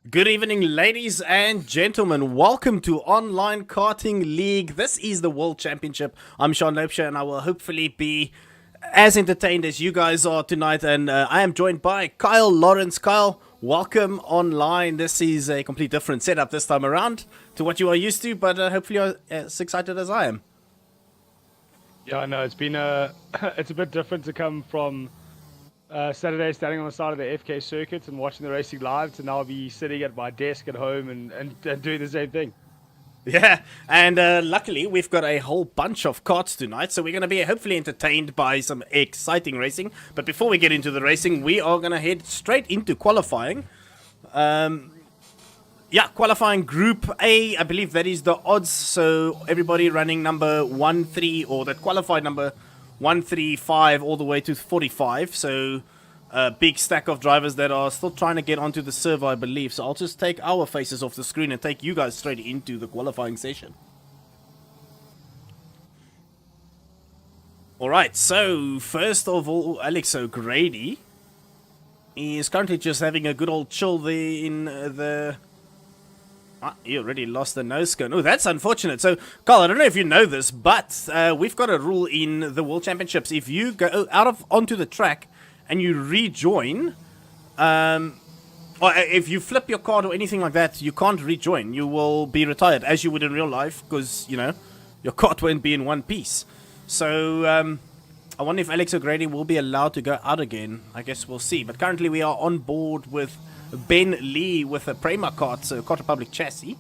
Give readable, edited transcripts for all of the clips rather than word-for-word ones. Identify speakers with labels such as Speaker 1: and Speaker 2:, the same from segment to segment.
Speaker 1: Good evening, ladies and gentlemen. Welcome to Online Karting League. This is the World Championship. I'm Sean Lopesha, and I will hopefully be as entertained as you guys are tonight. And I am joined by Kyle Lawrence. Kyle, welcome online. This is a complete different setup this time around to what you are used to, but hopefully you're as excited as I am.
Speaker 2: Yeah, I know it's been it's a bit different to come from Saturday standing on the side of the FK circuit and watching the racing live to now be sitting at my desk at home and doing the same thing.
Speaker 1: Yeah, and luckily we've got a whole bunch of karts tonight, so we're going to be hopefully entertained by some exciting racing. But before we get into the racing, we are going to head straight into qualifying. Yeah, qualifying Group A, I believe that is the odds, so everybody running number 1-3, or that qualified number 135 all the way to 45, so a big stack of drivers that are still trying to get onto the server, I believe. So I'll just take our faces off the screen and take you guys straight into the qualifying session. Alright, so first of all, Alex O'Grady is currently just having a good old chill there in the... you already lost the nose cone. Oh, that's unfortunate. So, Carl, I don't know if you know this, but we've got a rule in the World Championships. If you go onto the track and you rejoin, or if you flip your card or anything like that, you can't rejoin. You will be retired, as you would in real life, because, you know, your card won't be in one piece. So, I wonder if Alex O'Grady will be allowed to go out again. I guess we'll see. But currently we are on board with Ben Lee with a Prema kart, so Kart Republic chassis.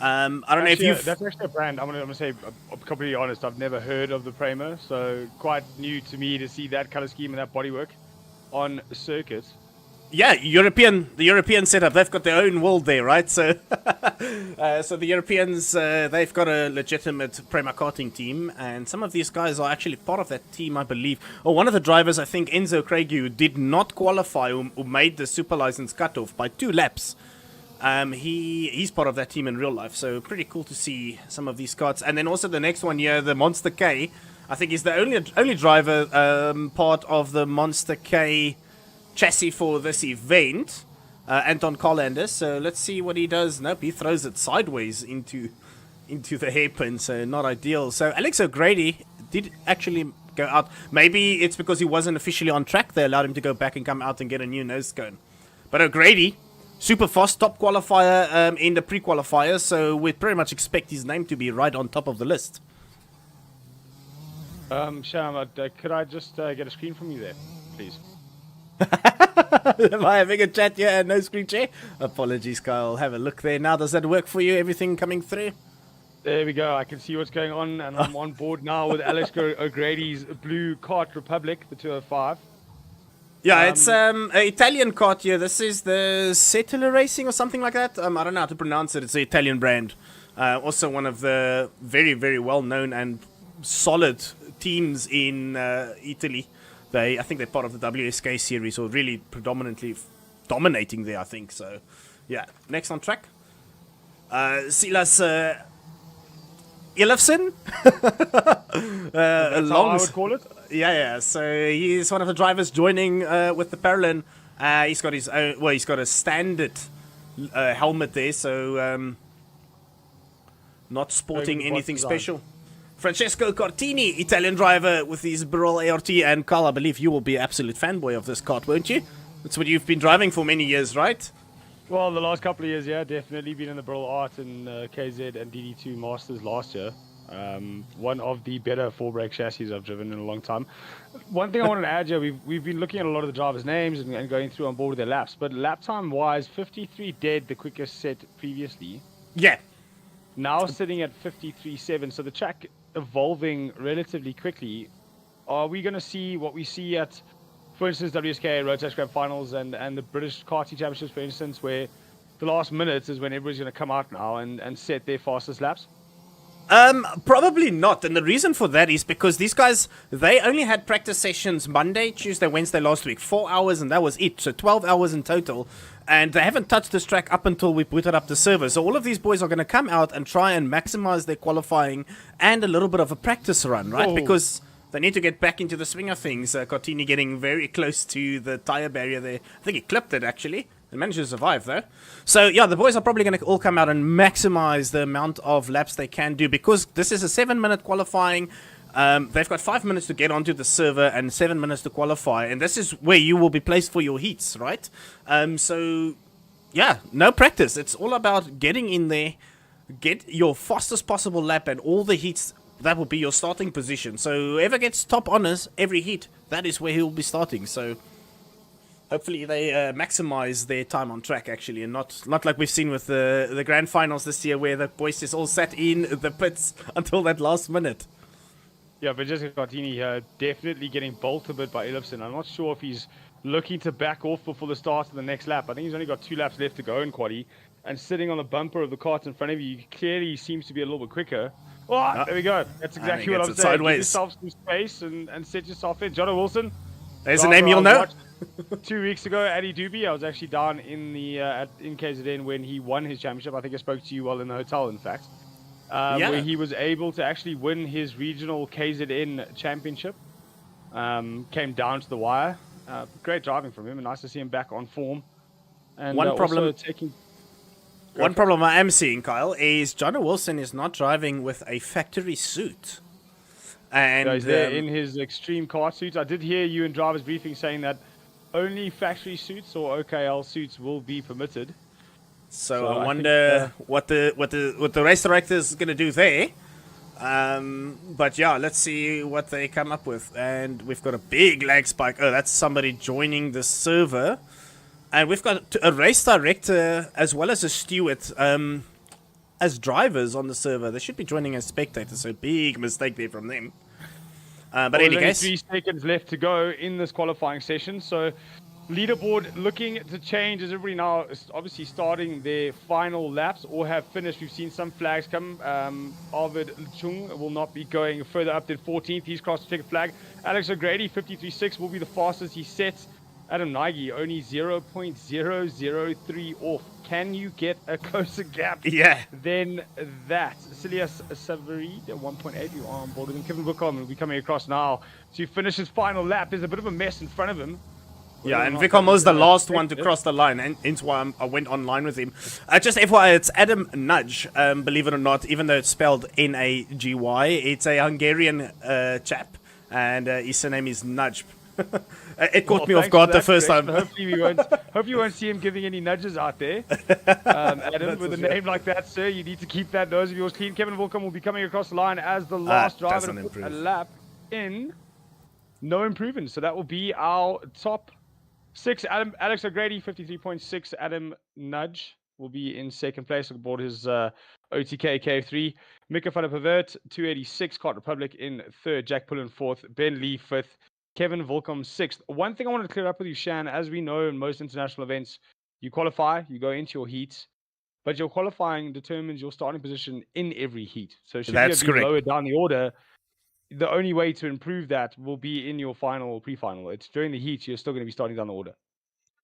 Speaker 1: I don't know if you've...
Speaker 2: That's actually a brand, I'm gonna say, I'm completely honest, I've never heard of the Prema, so quite new to me to see that color scheme and that bodywork on circuit.
Speaker 1: Yeah, the European setup, they've got their own world there, right? So, so the Europeans, they've got a legitimate Prema karting team, and some of these guys are actually part of that team, I believe. Or one of the drivers, I think, Enzo Craigie, did not qualify or made the super license cutoff by 2 laps. He's part of that team in real life, so pretty cool to see some of these karts. And then also the next one here, the Monster K, I think is the only driver part of the Monster K chassis for this event, Anton Carlander. So let's see what he does. Nope, he throws it sideways into the hairpin, so not ideal. So Alex O'Grady did actually go out. Maybe it's because he wasn't officially on track. They allowed him to go back and come out and get a new nose cone. But O'Grady, super fast, top qualifier in the pre-qualifier, so we'd pretty much expect his name to be right on top of the list.
Speaker 2: Sham, could I just get a screen from you there, please?
Speaker 1: Am I having a chat here and no screen share? Apologies, Kyle. Have a look there now. Does that work for you? Everything coming through?
Speaker 2: There we go. I can see what's going on, and I'm on board now with Alex O'Grady's Blue Kart Republic, the 205.
Speaker 1: Yeah, it's an Italian kart here. This is the Settler Racing or something like that. I don't know how to pronounce it. It's an Italian brand. Also one of the very, very well-known and solid teams in Italy. I think they're part of the WSK series, or really predominantly dominating there, I think. So, yeah. Next on track, Silas Ilefson.
Speaker 2: That's how I would call it.
Speaker 1: Yeah. So he's one of the drivers joining with the Paralin. He's got his own. Well, he's got a standard helmet there, so not sporting anything special. Francesco Cortini, Italian driver with his Birol ART, and Carl, I believe you will be an absolute fanboy of this kart, won't you? That's what you've been driving for many years, right?
Speaker 2: Well, the last couple of years, yeah, definitely been in the Birol Art and KZ and DD2 Masters last year. One of the better four-brake chassis I've driven in a long time. One thing I wanted to add here, we've been looking at a lot of the drivers' names and going through on board with their laps, but lap time-wise, 53 dead, the quickest set previously.
Speaker 1: Yeah.
Speaker 2: Now sitting at 53.7, so the track evolving relatively quickly. Are we going to see what we see at, for instance, WSK Road Test Grand Finals and the British Karting Championships, for instance, where the last minutes is when everybody's going to come out now and set their fastest laps?
Speaker 1: Probably not, and the reason for that is because these guys, they only had practice sessions Monday, Tuesday, Wednesday last week, 4 hours, and that was it, so 12 hours in total, and they haven't touched this track up until we booted up the server, so all of these boys are going to come out and try and maximize their qualifying and a little bit of a practice run, right, because they need to get back into the swing of things. Cortini getting very close to the tire barrier there. I think he clipped it, actually. They managed to survive, though. So, yeah, the boys are probably going to all come out and maximize the amount of laps they can do, because this is a 7-minute qualifying. They've got 5 minutes to get onto the server and 7 minutes to qualify, and this is where you will be placed for your heats, right? So, yeah, no practice. It's all about getting in there, get your fastest possible lap, and all the heats, that will be your starting position. So whoever gets top honors every heat, that is where he'll be starting. So hopefully they maximize their time on track, actually, and not like we've seen with the grand finals this year, where the boys just all sat in the pits until that last minute.
Speaker 2: Yeah, but Jessica Cartini here definitely getting bolted a bit by Ellefson. I'm not sure if he's looking to back off before the start of the next lap. I think he's only got 2 laps left to go in quali, and sitting on the bumper of the cart in front of you, clearly seems to be a little bit quicker. Oh, there we go. That's exactly what I'm saying.
Speaker 1: Sideways.
Speaker 2: Give yourself some space and set yourself in. Jono Wilson.
Speaker 1: There's a name you'll know.
Speaker 2: 2 weeks ago, Addy Doobie. I was actually down in the in KZN when he won his championship. I think I spoke to you while in the hotel, in fact. Where he was able to actually win his regional KZN championship. Came down to the wire. Great driving from him, and nice to see him back on form. And
Speaker 1: One problem I am seeing, Kyle, is Jono Wilson is not driving with a factory suit. And
Speaker 2: he's there in his extreme kart suits. I did hear you in driver's briefing saying that only factory suits or OKL suits will be permitted.
Speaker 1: So I wonder what the race director is going to do there. But yeah, let's see what they come up with. And we've got a big lag spike. Oh, that's somebody joining the server. And we've got a race director as well as a steward as drivers on the server. They should be joining as spectators, so big mistake there from them. But in any case,
Speaker 2: 3 seconds left to go in this qualifying session. So leaderboard looking to change as everybody now is obviously starting their final laps or have finished. We've seen some flags come. Arvid Chung will not be going further up than 14th. He's crossed the ticket flag. Alex O'Grady, 53.6, will be the fastest. He sets Adam Nagy only 0.003 off. Can you get a closer gap than that? Celias Savarid, 1.8, you are on board with him. Kevin Bookham will be coming across now to finish his final lap. There's a bit of a mess in front of him.
Speaker 1: Yeah, and Vikram was the last one to cross the line, and hence why I went online with him. Just FYI, it's Adam Nudge, believe it or not, even though it's spelled N-A-G-Y. It's a Hungarian chap, and his surname is Nudge. It caught me off guard the first time.
Speaker 2: Hopefully you won't see him giving any nudges out there. Adam, with a name like that, sir, you need to keep that nose of yours clean. Kevin Volcom will be coming across the line as the last driver to put a lap in. No improvement. So that will be our top 6. Alex O'Grady, 53.6. Adam Nudge will be in second place aboard his OTK KF3. Mika van der Pavert, 286. Kart Republic in third. Jack Pullen fourth. Ben Lee fifth. Kevin Volcom 6th. One thing I wanted to clear up with you, Shan, as we know in most international events, you qualify, you go into your heats, but your qualifying determines your starting position in every heat. So should you be lower down the order, the only way to improve that will be in your final or pre-final. It's during the heats, you're still going to be starting down the order.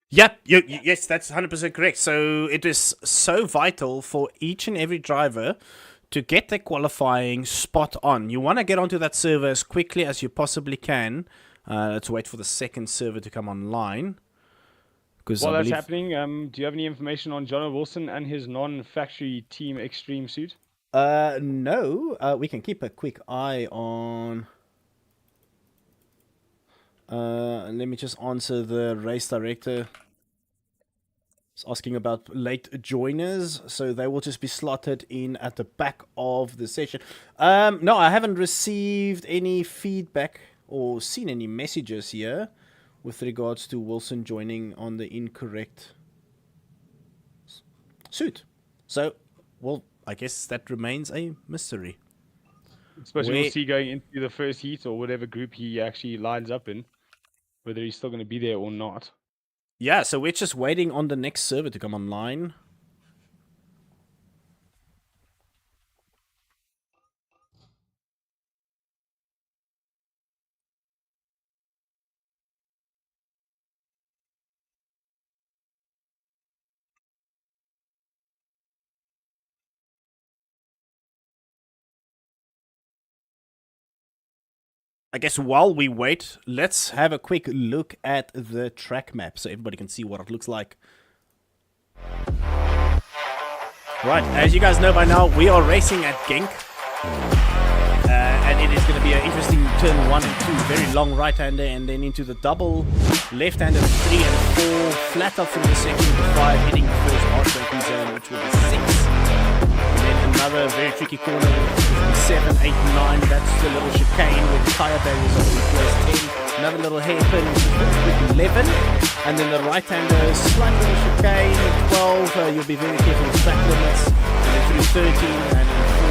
Speaker 1: Yep, yes, that's 100% correct. So it is so vital for each and every driver to get their qualifying spot on. You want to get onto that server as quickly as you possibly can. Let's wait for the second server to come online.
Speaker 2: While that's happening, do you have any information on Jono Wilson and his non-factory team extreme suit?
Speaker 1: No. We can keep a quick eye on... let me just answer the race director. It's asking about late joiners, so they will just be slotted in at the back of the session. No, I haven't received any feedback or seen any messages here with regards to Wilson joining on the incorrect suit. So, well, I guess that remains a mystery.
Speaker 2: Especially we'll see going into the first heat or whatever group he actually lines up in, whether he's still going to be there or not.
Speaker 1: Yeah, so we're just waiting on the next server to come online. I guess while we wait, let's have a quick look at the track map so everybody can see what it looks like. Right, as you guys know by now, we are racing at Genk. And it is going to be an interesting turn 1 and 2. Very long right-hander, and then into the double left-hander 3 and 4. Flat up from the second to 5, hitting the first heartbreaking zone, which will be 6. And then another very tricky corner with 7, 8, 9. That's the little chicane with tyre barriers on the place 10. Another little hairpin with 11. And then the right-hander, slight little chicane, 12. You'll be very careful with track limits. And then through 13 and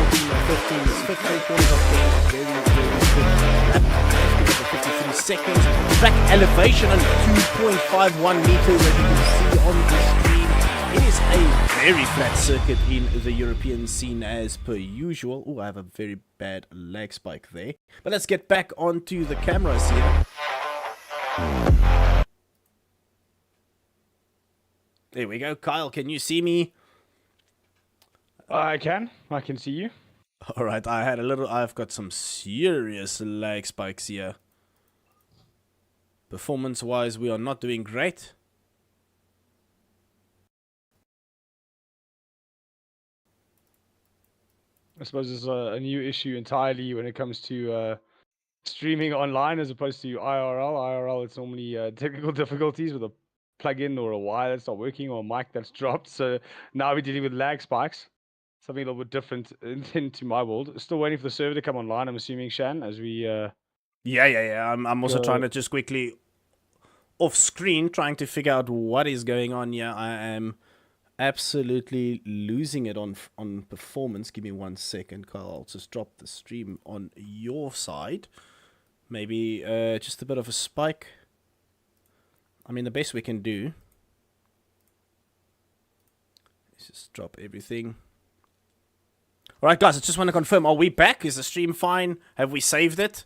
Speaker 1: 14 and 15. It's 15 corners of game. Very, very good. 53 seconds. Track elevation on 2.51 meters, as you can see on the screen. It is a very flat circuit in the European scene as per usual. Oh, I have a very bad lag spike there. But let's get back onto the cameras here. There we go. Kyle, can you see me?
Speaker 2: I can see you.
Speaker 1: All right, I've got some serious lag spikes here. Performance-wise, we are not doing great.
Speaker 2: I suppose it's a new issue entirely when it comes to streaming online as opposed to IRL. IRL, it's normally technical difficulties with a plugin or a wire that's not working or a mic that's dropped. So now we're dealing with lag spikes. Something a little bit different into my world. Still waiting for the server to come online, I'm assuming, Shan, as we...
Speaker 1: Yeah. I'm also trying to just quickly, off screen, trying to figure out what is going on here. I am absolutely losing it on performance. Give me 1 second, Kyle. I'll just drop the stream on your side. Maybe just a bit of a spike. I mean, the best we can do is just drop everything. Alright guys, I just want to confirm, are we back? Is the stream fine? Have we saved it?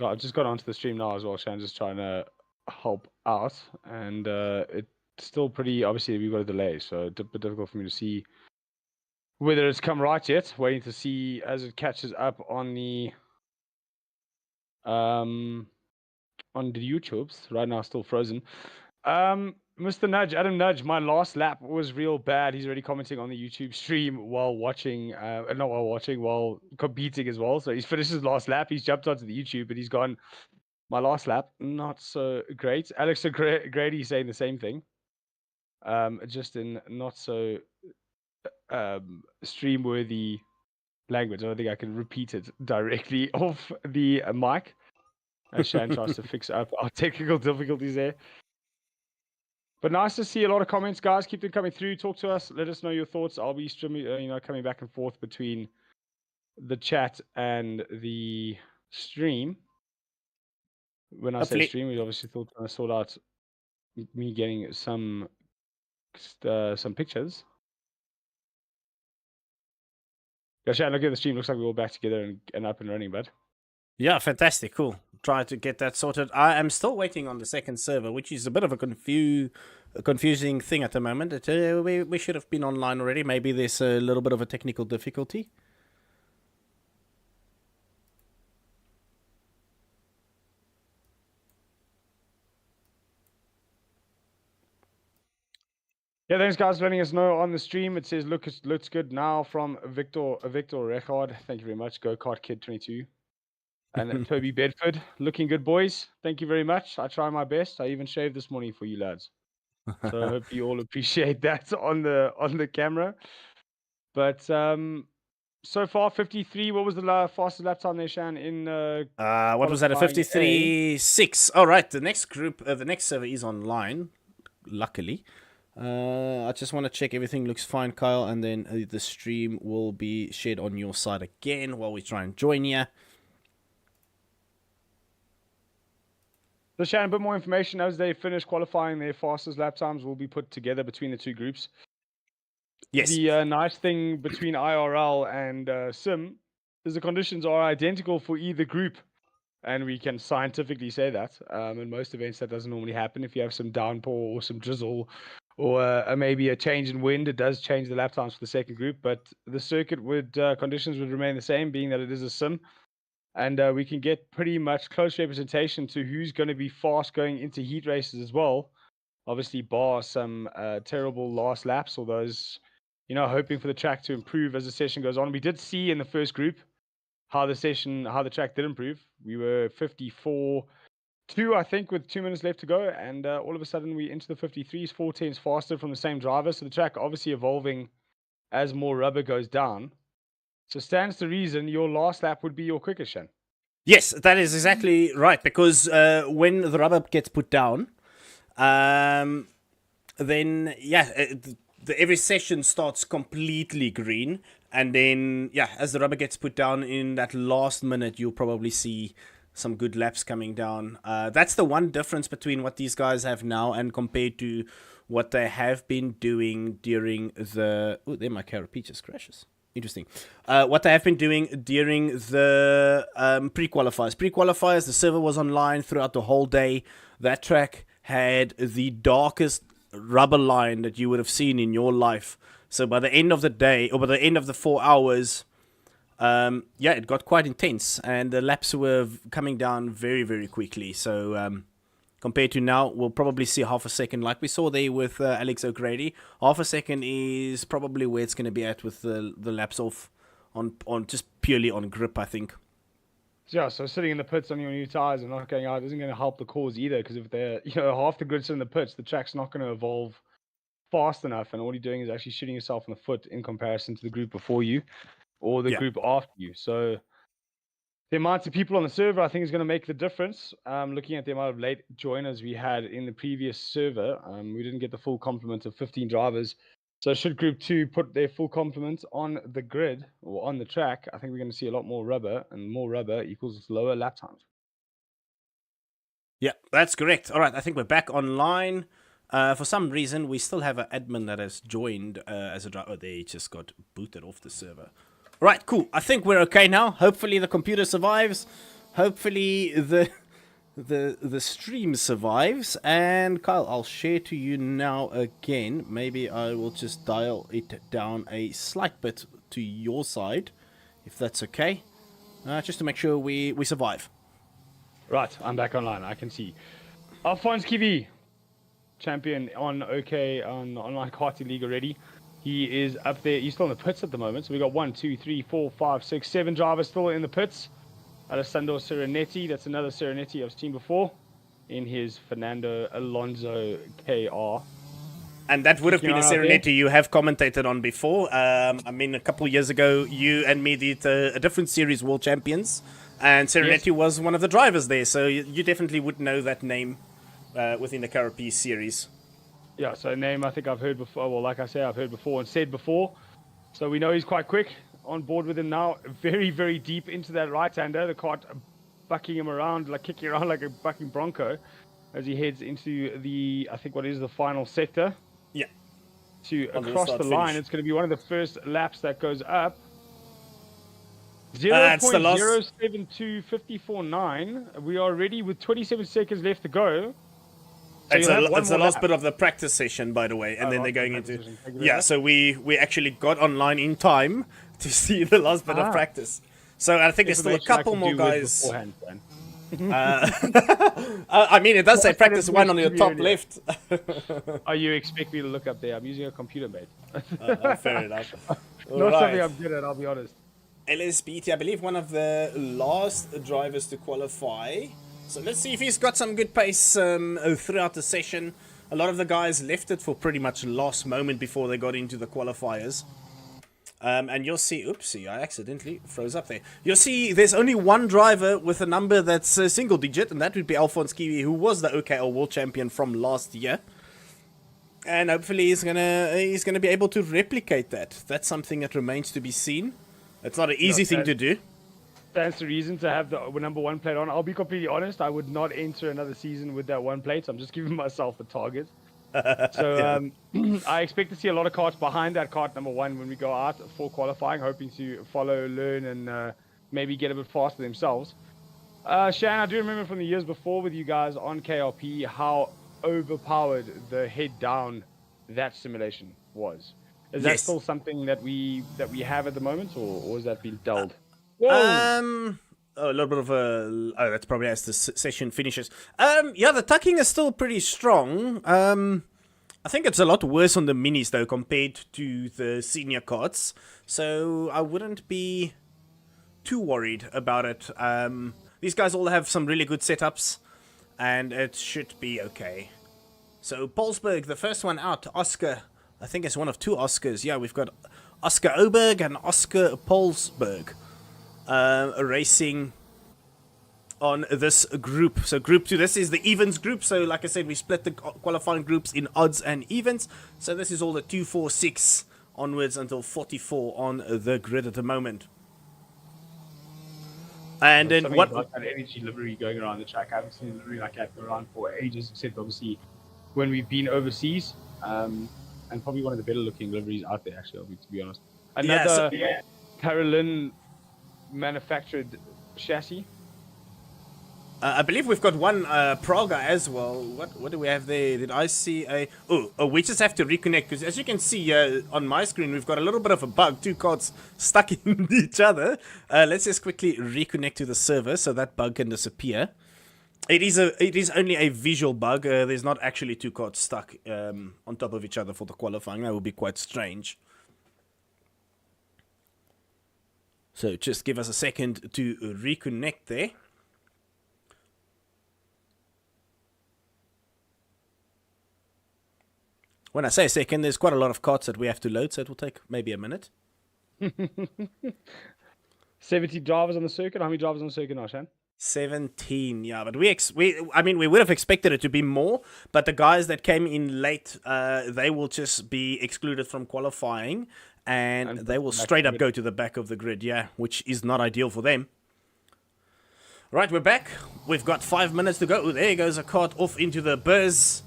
Speaker 2: No, I've just got onto the stream now as well, Shan, just trying to help out. And it's still pretty, obviously we've got a delay, so it's a bit difficult for me to see whether it's come right yet. Waiting to see as it catches up on the YouTubes. Right now still frozen. Mr. Nudge, Adam Nudge, my last lap was real bad. He's already commenting on the YouTube stream while watching, while competing as well. So he's finished his last lap. He's jumped onto the YouTube, but he's gone, my last lap, not so great. Alex Grady saying the same thing. Just in not so stream-worthy language. I don't think I can repeat it directly off the mic. As Shan tries to fix up our technical difficulties there. But nice to see a lot of comments, guys. Keep them coming through. Talk to us. Let us know your thoughts. I'll be streaming, coming back and forth between the chat and the stream. When I say stream, we obviously thought I sort out me getting some pictures. Yeah, Shan, look at the stream. Looks like we're all back together and up and running, bud.
Speaker 1: Yeah, fantastic. Cool. Try to get that sorted. I am still waiting on the second server, which is a bit of a confusing thing at the moment. We should have been online already. Maybe there's a little bit of a technical difficulty.
Speaker 2: Yeah, thanks guys for letting us know on the stream. It says looks good now from Victor Rechard. Thank you very much. Go Kart Kid 22. And Toby Bedford, looking good, boys. Thank you very much. I try my best. I even shaved this morning for you lads. So I hope you all appreciate that on the camera. But so far 53. What was the fastest lap time there, Shan? In
Speaker 1: what was that? A 53.6. All right. The next group, the next server is online. Luckily. I just want to check everything looks fine, Kyle, and then the stream will be shared on your side again while we try and join you.
Speaker 2: So Shannon, a bit more information as they finish qualifying. Their fastest lap times will be put together between the two groups.
Speaker 1: Yes.
Speaker 2: The nice thing between IRL and Sim is the conditions are identical for either group. And we can scientifically say that. In most events, that doesn't normally happen. If you have some downpour or some drizzle or maybe a change in wind, it does change the lap times for the second group. But the circuit conditions would remain the same, being that it is a Sim. And we can get pretty much close representation to who's going to be fast going into heat races as well. Obviously, bar some terrible last laps or those, hoping for the track to improve as the session goes on. We did see in the first group how the track did improve. We were 54.2, I think, with 2 minutes left to go, and all of a sudden we into the 53s, 4 tenths faster from the same driver. So the track obviously evolving as more rubber goes down. So stands to reason your last lap would be your quickest, Shan.
Speaker 1: Yes, that is exactly right. Because when the rubber gets put down, then every session starts completely green, and then as the rubber gets put down in that last minute, you'll probably see some good laps coming down. That's the one difference between what these guys have now and compared to what they have been doing during the. Oh, there my carapace just crashes. Interesting. What they have been doing during the pre-qualifiers. Pre-qualifiers, the server was online throughout the whole day. That track had the darkest rubber line that you would have seen in your life. So by the end of the day, or by the end of the 4 hours, it got quite intense. And the laps were coming down very, very quickly. So compared to now, we'll probably see half a second, like we saw there with Alex O'Grady. Half a second is probably where it's going to be at with the laps off on just purely on grip, I think.
Speaker 2: Yeah, so sitting in the pits on your new tires and not going out isn't going to help the cause either, because if they're, half the grid's in the pits, the track's not going to evolve fast enough, and all you're doing is actually shooting yourself in the foot in comparison to the group before you or the group after you. So the amount of people on the server, I think, is going to make the difference. Looking at the amount of late joiners we had in the previous server, we didn't get the full complement of 15 drivers. So should Group 2 put their full complement on the grid or on the track, I think we're going to see a lot more rubber, and more rubber equals lower lap times.
Speaker 1: Yeah, that's correct. All right, I think we're back online. For some reason, we still have an admin that has joined as a driver. Oh, they just got booted off the server. Right, cool. I think we're okay now. Hopefully the computer survives. Hopefully the stream survives. And Kyle, I'll share to you now again. Maybe I will just dial it down a slight bit to your side, if that's okay. Just to make sure we survive.
Speaker 2: Right, I'm back online. I can see. Alphonse Kiwi, champion on online karting league already. He is up there. He's still in the pits at the moment. So we got 1, 2, 3, 4, 5, 6, 7 drivers still in the pits. Alessandro Serenetti, that's another Serenetti I've seen before, in his Fernando Alonso KR.
Speaker 1: And that would have been a Serenetti you have commentated on before. I mean, a couple of years ago, you and me did a different series, World Champions, and Serenetti was one of the drivers there. So you definitely would know that name within the Carapace series.
Speaker 2: Yeah, so a name I think I've heard before. Well, like I say, I've heard before and said before. So we know he's quite quick. On board with him now. Very, very deep into that right-hander. The kart bucking him around, like kicking around like a bucking bronco as he heads into the, I think what is the final sector.
Speaker 1: Yeah.
Speaker 2: To across the line. It's going to be one of the first laps that goes up. 0.07254.9. We are ready with 27 seconds left to go. So
Speaker 1: it's the last bit of the practice session, by the way, and then they're going into... Yeah, so we actually got online in time to see the last bit of practice. So I think there's still a couple more guys... I mean, it does say practice 1 on your top left.
Speaker 2: Are you expect me to look up there? I'm using a computer, mate.
Speaker 1: Fair enough.
Speaker 2: Not something I'm good at, I'll be honest.
Speaker 1: LSBT, I believe one of the last drivers to qualify. So let's see if he's got some good pace throughout the session. A lot of the guys left it for pretty much last moment before they got into the qualifiers. And you'll see, oopsie, I accidentally froze up there. You'll see there's only one driver with a number that's a single digit, and that would be Alphonse Kiwi, who was the OKL World Champion from last year. And hopefully he's gonna be able to replicate that. That's something that remains to be seen. It's not an easy thing to do.
Speaker 2: That's the reason to have the number 1 plate on. I'll be completely honest, I would not enter another season with that 1 plate. So I'm just giving myself a target. So I expect to see a lot of karts behind that kart number 1 when we go out for qualifying, hoping to follow, learn, and maybe get a bit faster themselves. Shan, I do remember from the years before with you guys on KRP how overpowered the head down that simulation was. Is that still something that we have at the moment, or has that been dulled?
Speaker 1: a little bit of a... Oh, that's probably as the session finishes. Yeah, the tucking is still pretty strong. I think it's a lot worse on the minis, though, compared to the senior cards. So I wouldn't be too worried about it. These guys all have some really good setups, and it should be okay. So Polsberg, the first one out, Oscar. I think it's one of two Oscars. Yeah, we've got Oscar Oberg and Oscar Polsberg racing on this group. So group 2, this is the evens group. So like I said, we split the qualifying groups in odds and evens. So this is all the 2, 4, 6 onwards until 44 on the grid at the moment. And then what...
Speaker 2: Like that energy livery going around the track. I haven't seen a livery like that go around for ages, except obviously when we've been overseas. And probably one of the better looking liveries out there, actually, to be honest. Another Carolyn manufactured chassis.
Speaker 1: I believe we've got one Praga as well. What do we have there? Did I see a... Oh, we just have to reconnect, because as you can see on my screen, we've got a little bit of a bug. Two cards stuck in each other. Let's just quickly reconnect to the server so that bug can disappear. It is only a visual bug. There's not actually two cards stuck on top of each other for the qualifying. That would be quite strange. So just give us a second to reconnect there. When I say a second, there's quite a lot of cards that we have to load, so it will take maybe a minute.
Speaker 2: 70 drivers on the circuit. How many drivers on the circuit now, Shan?
Speaker 1: 17, yeah, but we would have expected it to be more, but the guys that came in late, they will just be excluded from qualifying, and they will straight up go to the back of the grid, yeah, which is not ideal for them. Right, we're back. We've got 5 minutes to go. Ooh, there goes a cart off into the Buzz.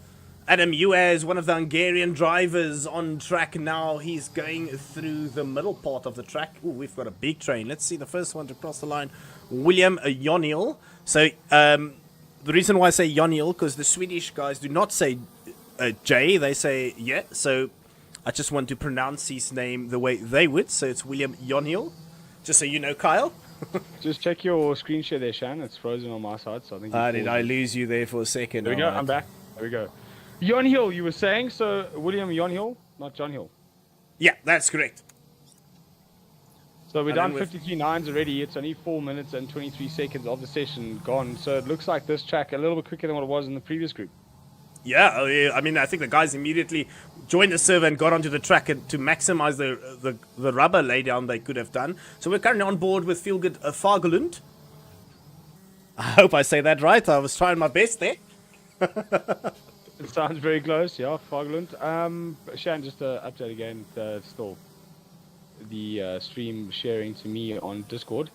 Speaker 1: Adam Uaz, one of the Hungarian drivers on track now. He's going through the middle part of the track. Ooh, we've got a big train. Let's see the first one to cross the line. William Joniel. So, the reason why I say Joniel, because the Swedish guys do not say J, they say yeah. So, I just want to pronounce his name the way they would. So, it's William Joniel. Just so you know, Kyle.
Speaker 2: Just check your screen share there, Shan. It's frozen on my side, so I think...
Speaker 1: Did I lose you there for a second?
Speaker 2: There we go. Right. I'm back. There we go. Jon Hill, you were saying, so William Jon Hill, not John Hill.
Speaker 1: Yeah, that's correct.
Speaker 2: So we're done 53.9s already. It's only 4 minutes and 23 seconds of the session gone. So it looks like this track a little bit quicker than what it was in the previous group.
Speaker 1: Yeah, I mean, I think the guys immediately joined the server and got onto the track to maximize the rubber laydown they could have done. So we're currently on board with Feelgood Fagerlund. I hope I say that right. I was trying my best there.
Speaker 2: It sounds very close, yeah, Fagerlund. Shan, just to update again, still the stream sharing to me on Discord.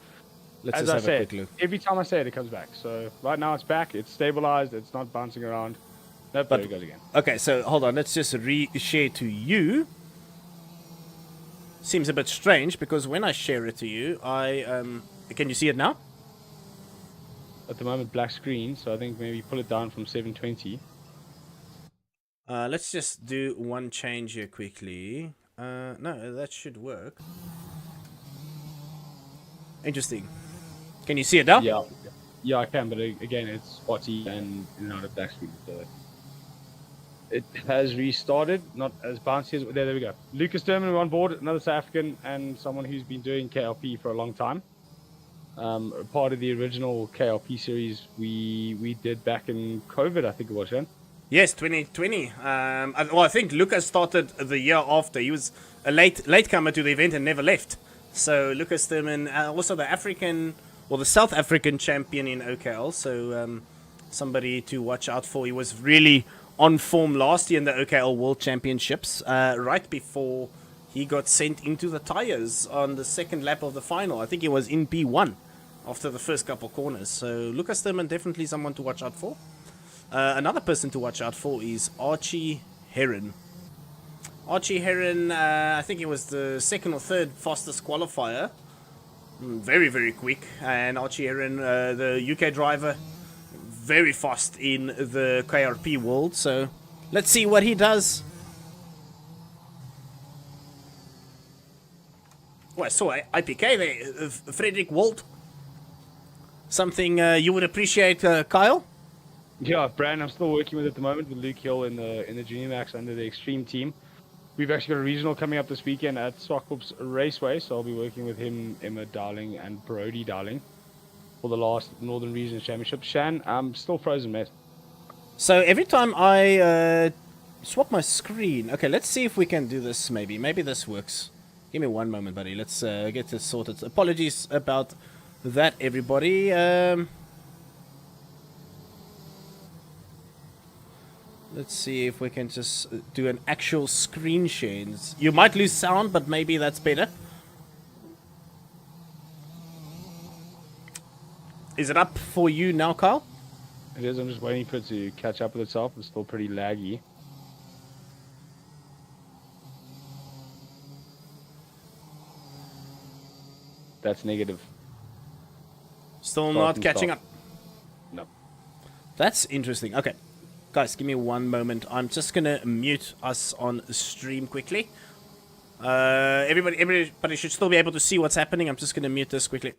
Speaker 2: As I said, every time I say it, it comes back. So right now it's back, it's stabilized, it's not bouncing around. Nope, there it goes again.
Speaker 1: Okay, so hold on, let's just re-share to you. Seems a bit strange because when I share it to you, can you see it now?
Speaker 2: At the moment, black screen, so I think maybe pull it down from 720.
Speaker 1: Let's just do one change here quickly. No, that should work. Interesting. Can you see it now?
Speaker 2: Yeah, I can, but again, it's spotty and out of black screen. So it has restarted, not as bouncy as... There we go. Lucas Derman on board, another South African, and someone who's been doing KLP for a long time. Part of the original KLP series we did back in COVID, I think it was, Shan.
Speaker 1: Yes, 2020. I think Lucas started the year after. He was a latecomer to the event and never left. So Lucas Thurman, also the South African champion in OKL. So somebody to watch out for. He was really on form last year in the OKL World Championships, right before he got sent into the tires on the second lap of the final. I think he was in P1 after the first couple corners. So Lucas Thurman, definitely someone to watch out for. Another person to watch out for is Archie Heron. Archie Heron, I think he was the second or third fastest qualifier. Very, very quick. And Archie Heron, the UK driver, very fast in the KRP world. So let's see what he does. Oh, I saw IPK there, Frederick Walt. something you would appreciate, Kyle?
Speaker 2: Yeah, Brand I'm still working with at the moment with Luke Hill in the Junior Max under the Extreme team. We've actually got a regional coming up this weekend at Swartkops Raceway, so I'll be working with him, Emma Darling, and Brody Darling for the last Northern Regions Championship. Shan, I'm still frozen, mate.
Speaker 1: So every time I swap my screen... Okay, let's see if we can do this maybe. Maybe this works. Give me one moment, buddy. Let's get this sorted. Apologies about that, everybody. Let's see if we can just do an actual screen share. You might lose sound, but maybe that's better. Is it up for you now, Kyle?
Speaker 2: It is. I'm just waiting for it to catch up with itself. It's still pretty laggy. That's negative.
Speaker 1: Still not catching up.
Speaker 2: No.
Speaker 1: That's interesting. Okay. Guys, give me one moment. I'm just going to mute us on stream quickly. Everybody should still be able to see what's happening. I'm just going to mute this quickly.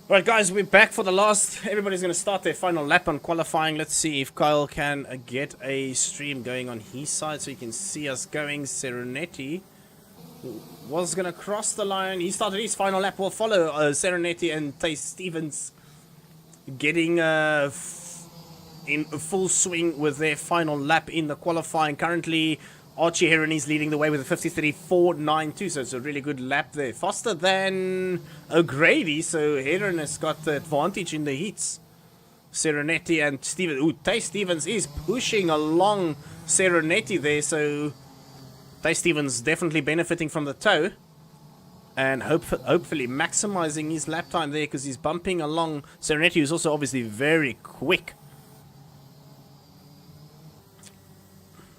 Speaker 1: Right, guys, we're back for the last. Everybody's going to start their final lap on qualifying. Let's see if Kyle can get a stream going on his side so you can see us going. Serenity was going to cross the line. He started his final lap. We'll follow Serenity and Tay Stevens getting in full swing with their final lap in the qualifying. Currently, Archie Heron is leading the way with a 53.492, so it's a really good lap there. Faster than O'Grady, so Heron has got the advantage in the heats. Serenity and Stevens. Ooh, Tay Stevens is pushing along Serenity there, so Tay Stevens definitely benefiting from the tow. And hopefully maximizing his lap time there because he's bumping along Serenity, who's also obviously very quick.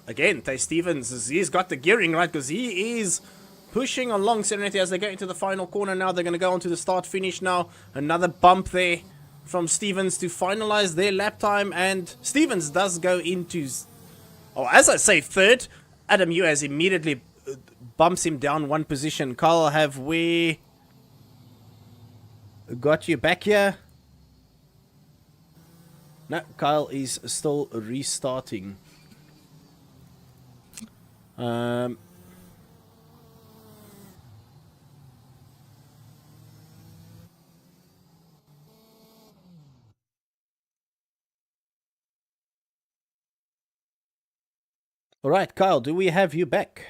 Speaker 1: Again, Tay Stevens, he's got the gearing right because he is pushing along Serenity as they go into the final corner now. They're going to go on to the start-finish now. Another bump there from Stevens to finalize their lap time. And Stevens does go into, oh, as I say, third. Adam Uaz immediately bumps him down one position. Kyle, have we got you back here? No, Kyle is still restarting. Alright, Kyle, do we have you back?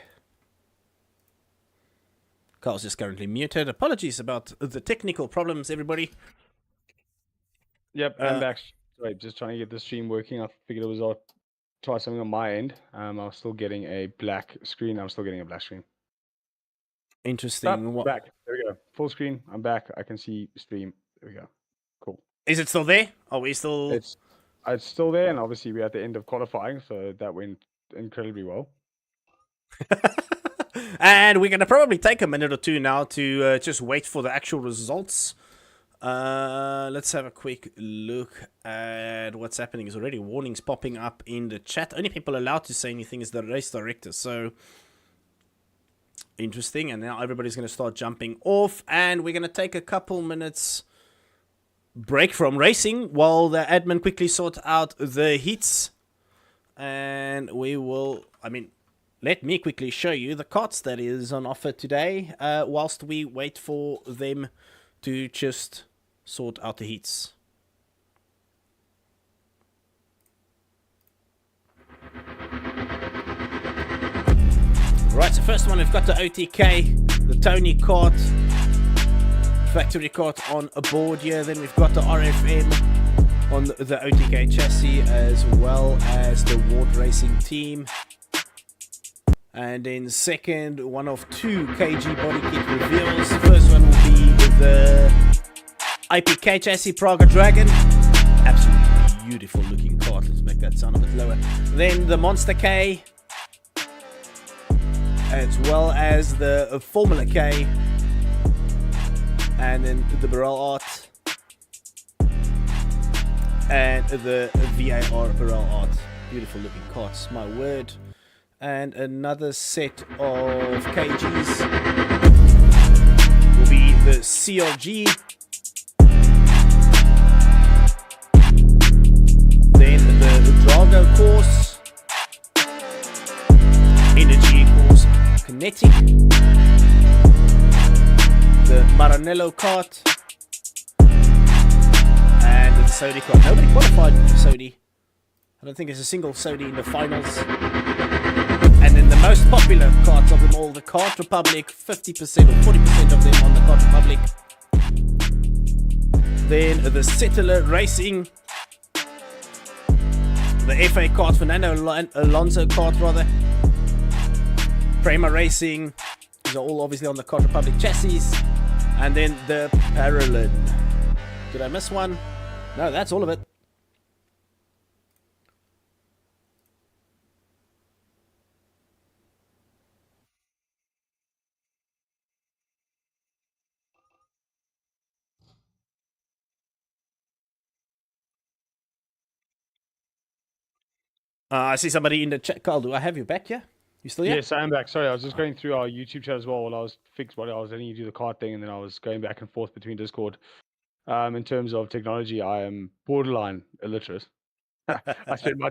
Speaker 1: Kyle's just currently muted. Apologies about the technical problems, everybody.
Speaker 2: Yep, I'm back. Sorry, just trying to get the stream working. I figured it was I'll try something on my end. I was still getting a black screen. I'm still getting a black screen.
Speaker 1: Interesting.
Speaker 2: Back. There we go. Full screen. I'm back. I can see stream. There we go. Cool.
Speaker 1: Is it still there? Are we still...
Speaker 2: It's still there, and obviously we're at the end of qualifying, so that went incredibly well.
Speaker 1: And we're going to probably take a minute or two now to just wait for the actual results. Let's have a quick look at what's happening. There's already warnings popping up in the chat. Only people allowed to say anything is the race director, so interesting. And now everybody's going to start jumping off, and we're going to take a couple minutes break from racing while the admin quickly sort out the heats. And we will, let me quickly show you the carts that is on offer today, whilst we wait for them to just sort out the heats. Right, so first one, we've got the OTK, the Tony cart, factory cart on a board here. Then we've got the RFM on the OTK chassis, as well as the Ward Racing team. And then second, one of 2 kg body kit reveals. First one will be the IPK chassis Praga Dragon. Absolutely beautiful looking cart. Let's make that sound a bit lower. Then the Monster K, as well as the Formula K, and then the Barrel Art, and the VAR Barrel Art. Beautiful looking carts, my word. And another set of kgs will be the CRG, then the Drago course, Energy course, Kinetic, the Maranello cart, and the Sodi cart. Nobody qualified for Sodi. I don't think there's a single Sodi in the finals. And then the most popular carts of them all, the Kart Republic, 50% or 40% of them on the Kart Republic. Then the Settler Racing, the FA kart, Fernando Alonso kart rather, Prema Racing, these are all obviously on the Kart Republic chassis. And then the Parallel. Did I miss one? No, that's all of it. I see somebody in the chat. Carl, do I have you back here? You still here?
Speaker 2: Yes, I am back. Sorry, I was just going through our YouTube chat as well while I was I was letting you do the card thing, and then I was going back and forth between Discord. In terms of technology, I am borderline illiterate. I spend my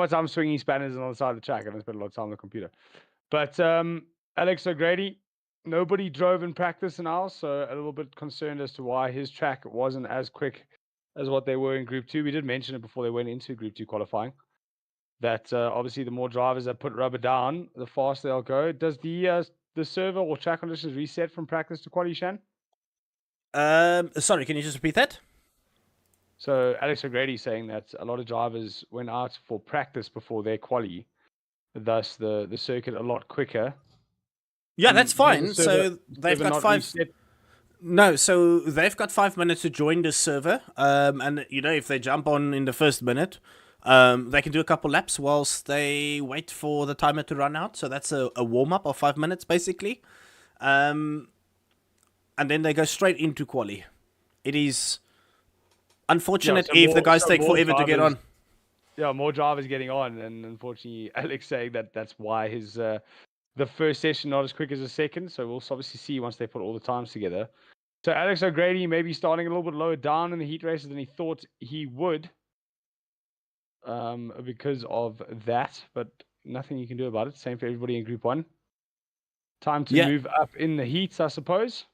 Speaker 2: time swinging spanners on the side of the track, and I spend a lot of time on the computer. But Alex O'Grady, nobody drove in practice now, so a little bit concerned as to why his track wasn't as quick as what they were in Group 2. We did mention it before they went into Group 2 qualifying, that obviously the more drivers that put rubber down, the faster they'll go. Does the server or track conditions reset from practice to quali, Shan?
Speaker 1: Sorry, can you just repeat that?
Speaker 2: So Alex O'Grady saying that a lot of drivers went out for practice before their quali, thus the circuit a lot quicker.
Speaker 1: Yeah, that's fine. So they've got 5. No, so they've got 5 minutes to join the server. And you know, if they jump on in the first minute, they can do a couple laps whilst they wait for the timer to run out. So that's a warm up of 5 minutes basically. And then they go straight into quali. It is unfortunate if the guys take forever to get on.
Speaker 2: Yeah, more drivers getting on, and unfortunately, Alex saying that that's why his the first session not as quick as the second. So we'll obviously see once they put all the times together. So Alex O'Grady may be starting a little bit lower down in the heat races than he thought he would, because of that. But nothing you can do about it. Same for everybody in Group 1. Time to move up in the heats, I suppose.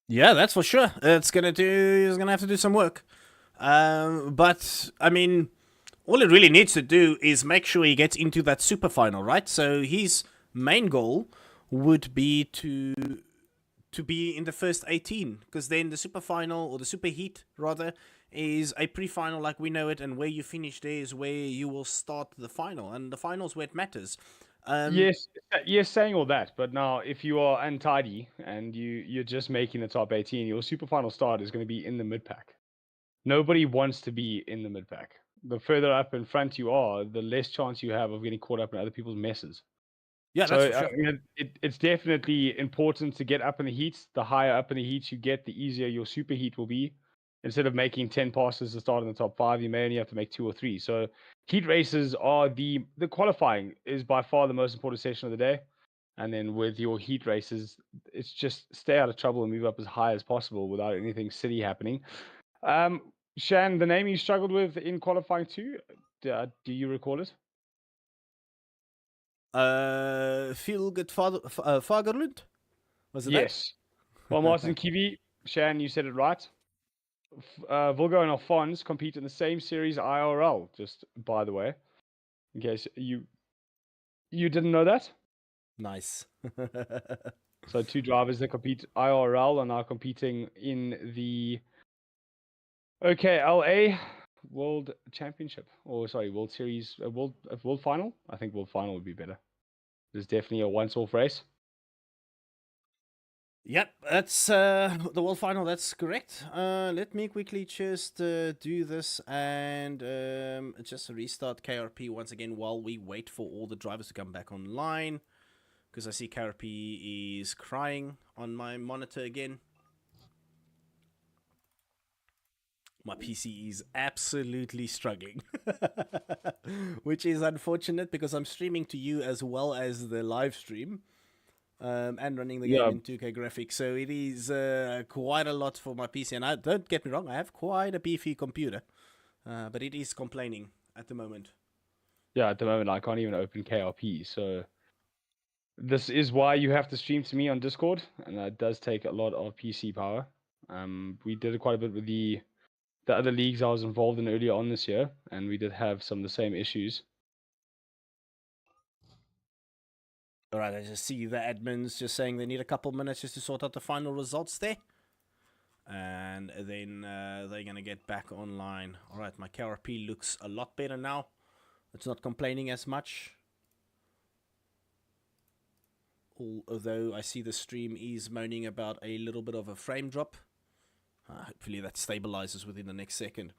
Speaker 1: Yeah, that's for sure. He's gonna have to do some work. But I mean, all it really needs to do is make sure he gets into that super final, right? So his main goal would be to be in the first 18, because then the super final, or the super heat rather, is a pre-final like we know it, and where you finish there is where you will start the final, and the final's where it matters.
Speaker 2: Yes, saying all that, but now if you are untidy and you're just making the top 18, your super final start is going to be in the mid pack. Nobody wants to be in the mid pack. The further up in front you are, the less chance you have of getting caught up in other people's messes.
Speaker 1: Yeah,
Speaker 2: so
Speaker 1: that's for sure.
Speaker 2: I mean, it's definitely important to get up in the heats. The higher up in the heats you get, the easier your super heat will be. Instead of making 10 passes to start in the top 5, you may only have to make 2 or 3. So heat races are the qualifying is by far the most important session of the day. And then with your heat races, it's just stay out of trouble and move up as high as possible without anything silly happening. Shan, the name you struggled with in qualifying too, do you recall it?
Speaker 1: Feel good Fagerlund? Was it
Speaker 2: yes. Well, Martin Kiwi, Shan, you said it right. Vulgo and Alphonse compete in the same series IRL, just by the way, in case you didn't know that.
Speaker 1: Nice.
Speaker 2: So 2 drivers that compete IRL are now competing in the OKLA World Championship, or sorry, World Series, World Final. I think World Final would be better. It's definitely a once-off race.
Speaker 1: Yep, that's the world final. That's correct. Let me quickly just do this and just restart KRP once again while we wait for all the drivers to come back online. Because I see KRP is crying on my monitor again. My PC is absolutely struggling. Which is unfortunate because I'm streaming to you as well as the live stream. And running the game in 2K graphics, so it is quite a lot for my PC. And don't get me wrong, I have quite a beefy computer, but it is complaining at the moment.
Speaker 2: Yeah, at the moment I can't even open KRP, so this is why you have to stream to me on Discord, and that does take a lot of PC power. We did quite a bit with the other leagues I was involved in earlier on this year, and we did have some of the same issues.
Speaker 1: All right, I just see the admins just saying they need a couple minutes just to sort out the final results there. And then they're going to get back online. All right, my KRP looks a lot better now. It's not complaining as much. Although I see the stream is moaning about a little bit of a frame drop. Hopefully that stabilizes within the next second.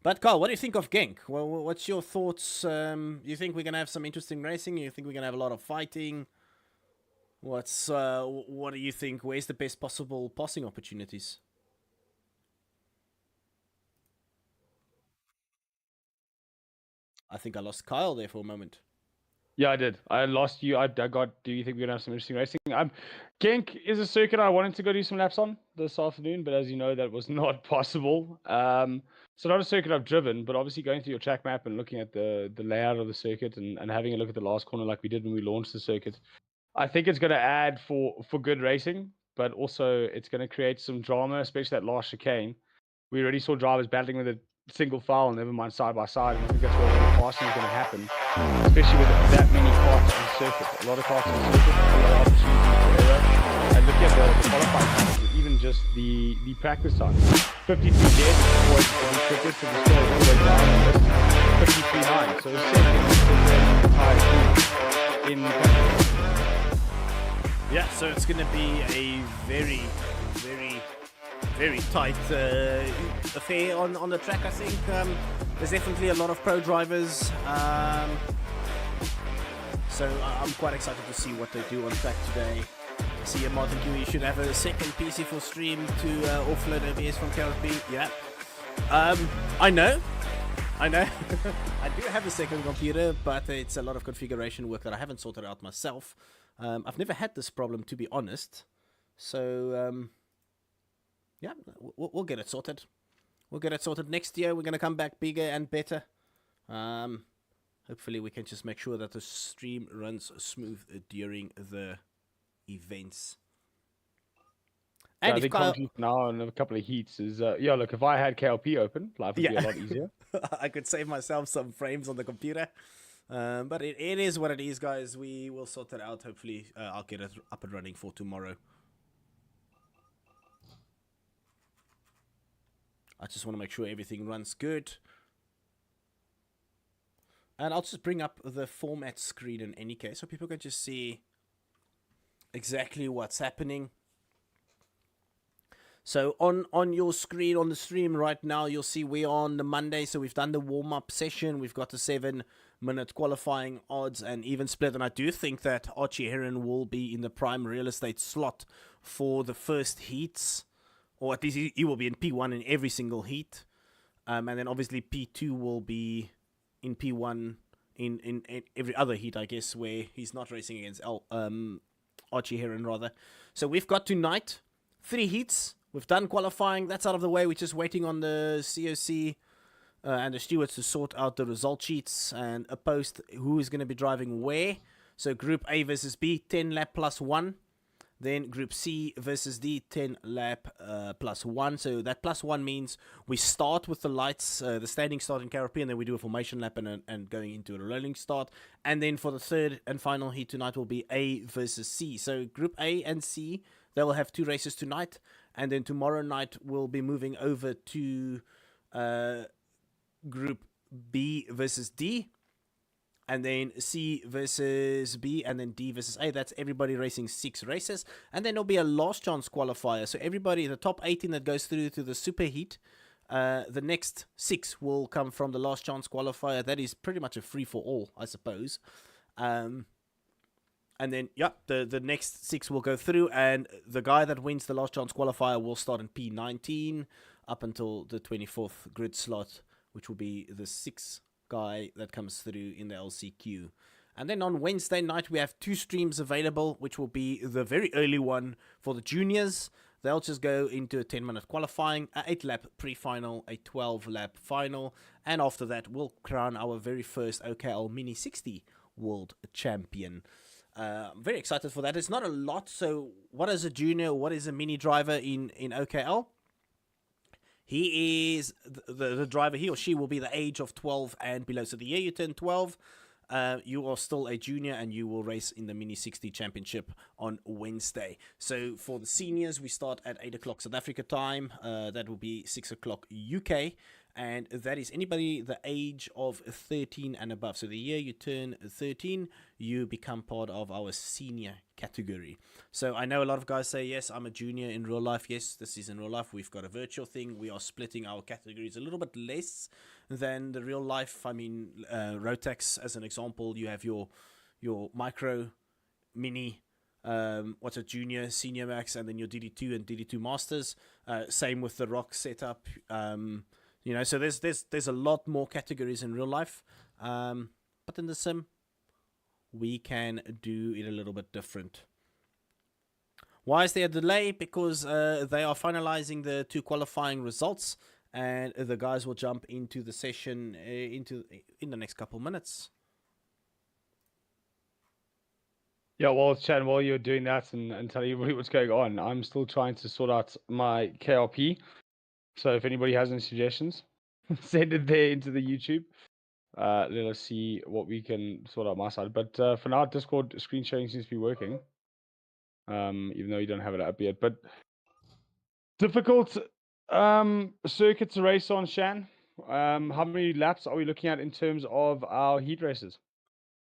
Speaker 1: But Carl, what do you think of Genk? Well, what's your thoughts? You think we're going to have some interesting racing? You think we're going to have a lot of fighting? What do you think? Where's the best possible passing opportunities? I think I lost Kyle there for a moment.
Speaker 2: Yeah, I did. I lost you. I got. Do you think we're gonna have some interesting racing? Genk is a circuit I wanted to go do some laps on this afternoon, but as you know, that was not possible. So not a circuit I've driven, but obviously going through your track map and looking at the layout of the circuit and having a look at the last corner like we did when we launched the circuit, I think it's going to add for good racing, but also it's going to create some drama, especially that last chicane. We already saw drivers battling with a single file, never mind side by side, and I think that's where the passing is going to happen, especially with that many carts on the circuit. A lot of carts on the circuit, a lot of opportunities for error. And look at the qualifying times, even just the practice time. 53 dead was the quickest, and the score all the way down to 53.9. So second for the entire team in practice.
Speaker 1: Yeah, so it's going to be a very, very, very tight affair on the track, I think. There's definitely a lot of pro drivers. So I'm quite excited to see what they do on track today. I see Martin Kiwi should have a second PC for stream to offload OBS from KRP. Yeah. I know. I do have a second computer, but it's a lot of configuration work that I haven't sorted out myself. I've never had this problem, to be honest. So, yeah, we'll get it sorted. We'll get it sorted next year. We're going to come back bigger and better. Hopefully we can just make sure that the stream runs smooth during the events.
Speaker 2: And I think compete now in a couple of heats is, yeah, look, if I had KLP open, life would be a lot easier.
Speaker 1: I could save myself some frames on the computer. But it is what it is, guys. We will sort it out. Hopefully, I'll get it up and running for tomorrow. I just want to make sure everything runs good. And I'll just bring up the format screen in any case so people can just see exactly what's happening. So on your screen, on the stream right now, you'll see we're on the Monday. So we've done the warm-up session. We've got the 7-minute qualifying odds and even split. And I do think that Archie Heron will be in the prime real estate slot for the first heats. Or at least he will be in P1 in every single heat. And then obviously P2 will be in P1 in every other heat, I guess, where he's not racing against Archie Heron, rather. So we've got tonight 3 heats. We've done qualifying. That's out of the way. We're just waiting on the COC and the stewards to sort out the result sheets and post who is going to be driving where. So Group A versus B, 10 lap plus 1. Then Group C versus D, 10 lap plus 1. So that plus 1 means we start with the lights, the standing start in KRP, and then we do a formation lap and going into a rolling start. And then for the third and final heat tonight will be A versus C. So Group A and C, they will have 2 races tonight. And then tomorrow night we'll be moving over to Group B versus D. and then C versus B, and then D versus A. That's everybody racing 6 races. And then there'll be a last chance qualifier. So everybody, the top 18 that goes through to the superheat, the next 6 will come from the last chance qualifier. That is pretty much a free-for-all, I suppose. And then, the next 6 will go through, and the guy that wins the last chance qualifier will start in P19 up until the 24th grid slot, which will be the 6th guy that comes through in the LCQ. And then on Wednesday night, we have 2 streams available, which will be the very early one for the juniors. They'll just go into a 10-minute qualifying, a 8-lap pre-final, a 12-lap final, and after that, we'll crown our very first OKL Mini 60 World Champion. I'm very excited for that. It's not a lot, so what is a junior, what is a mini driver in OKL? He is the driver, he or she will be the age of 12 and below. So the year you turn 12, you are still a junior and you will race in the Mini 60 Championship on Wednesday. So for the seniors, we start at 8 o'clock South Africa time. That will be 6 o'clock UK. And that is anybody the age of 13 and above. So the year you turn 13, you become part of our senior category. So I know a lot of guys say, yes, I'm a junior in real life. Yes, this is in real life. We've got a virtual thing. We are splitting our categories a little bit less than the real life. I mean, Rotax, as an example, you have your micro, mini, what's a junior, senior max, and then your DD2 and DD2 masters. Same with the rock setup. You know, so there's a lot more categories in real life, but in the sim, we can do it a little bit different. Why is there a delay? Because they are finalizing the 2 qualifying results, and the guys will jump into the session in the next couple minutes.
Speaker 2: Yeah, well, Chan, while you're doing that and telling everybody what's going on, I'm still trying to sort out my KRP. So if anybody has any suggestions, send it there into the YouTube. Let us see what we can sort out my side. But for now, Discord screen sharing seems to be working. Even though you don't have it up yet. But difficult circuit to race on, Shan. How many laps are we looking at in terms of our heat races?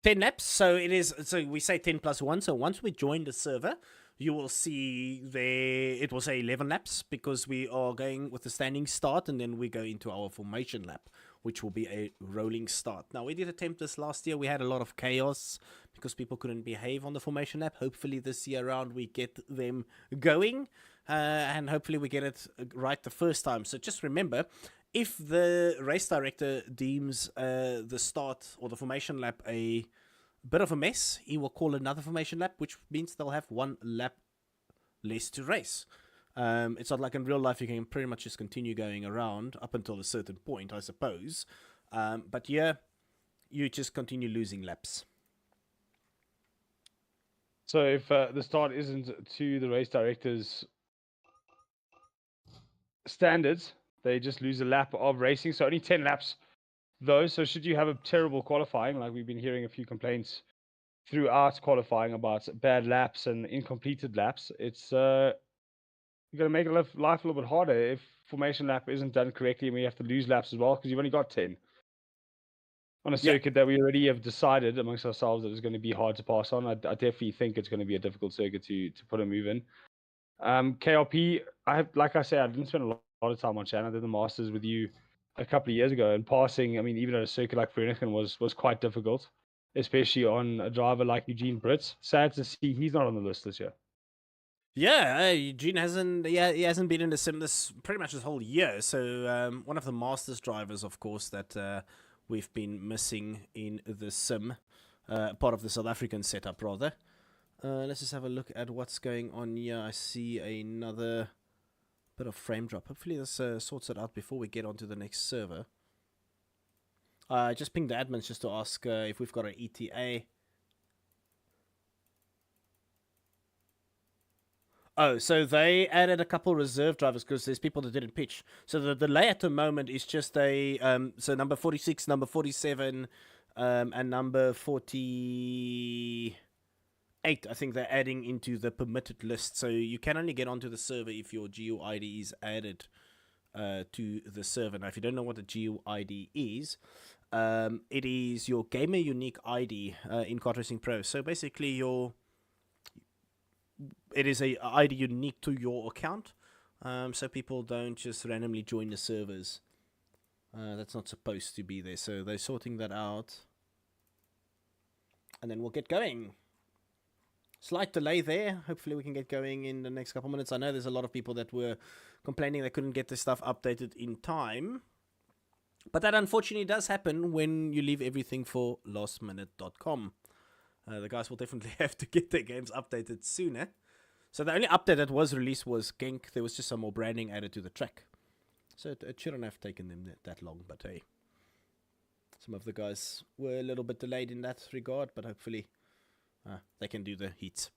Speaker 1: 10 laps. So it is. So we say 10 plus 1. So once we join the server, you will see there it will say 11 laps because we are going with the standing start, and then we go into our formation lap, which will be a rolling start. Now, we did attempt this last year. We had a lot of chaos because people couldn't behave on the formation lap. Hopefully this year around we get them going, and hopefully we get it right the first time. So just remember, if the race director deems the start or the formation lap a bit of a mess, he will call another formation lap, which means they'll have 1 lap less to race. It's not like in real life you can pretty much just continue going around up until a certain point, I suppose. But yeah, you just continue losing laps.
Speaker 2: So if the start isn't to the race director's standards, they just lose a lap of racing. So only 10 laps though. So should you have a terrible qualifying, like we've been hearing a few complaints throughout qualifying about bad laps and incompleted laps, it's you're going to make life a little bit harder if formation lap isn't done correctly, and we have to lose laps as well because you've only got 10 on a circuit that we already have decided amongst ourselves that is going to be hard to pass on. I definitely think it's going to be a difficult circuit to put a move in. KRP, like I said, I didn't spend a lot of time on Shannon. I did the Masters with you a couple of years ago, and passing, I mean, even at a circuit like Vereniging was quite difficult, especially on a driver like Eugene Brits. Sad to see he's not on the list this year.
Speaker 1: Yeah, Eugene hasn't. Yeah, he hasn't been in the sim this pretty much this whole year. So one of the Masters drivers, of course, that we've been missing in the sim, part of the South African setup, rather. Let's just have a look at what's going on here. I see another bit of frame drop. Hopefully this sorts it out before we get onto the next server. I just pinged the admins just to ask if we've got an ETA. Oh, so they added a couple reserve drivers because there's people that didn't pitch. So the delay at the moment is just a so number 46, number 47, and number 48. I think they're adding into the permitted list. So you can only get onto the server if your GUID is added to the server. Now, if you don't know what the GUID is, It is your gamer unique ID in Kart Racing Pro. So basically, it is a ID unique to your account, so people don't just randomly join the servers. That's not supposed to be there. So they're sorting that out, and then we'll get going. Slight delay there. Hopefully we can get going in the next couple minutes. I know there's a lot of people that were complaining they couldn't get this stuff updated in time. But that unfortunately does happen when you leave everything for lastminute.com. The guys will definitely have to get their games updated sooner. So the only update that was released was Genk. There was just some more branding added to the track. So it shouldn't have taken them that long, but hey. Some of the guys were a little bit delayed in that regard, but hopefully they can do the heats.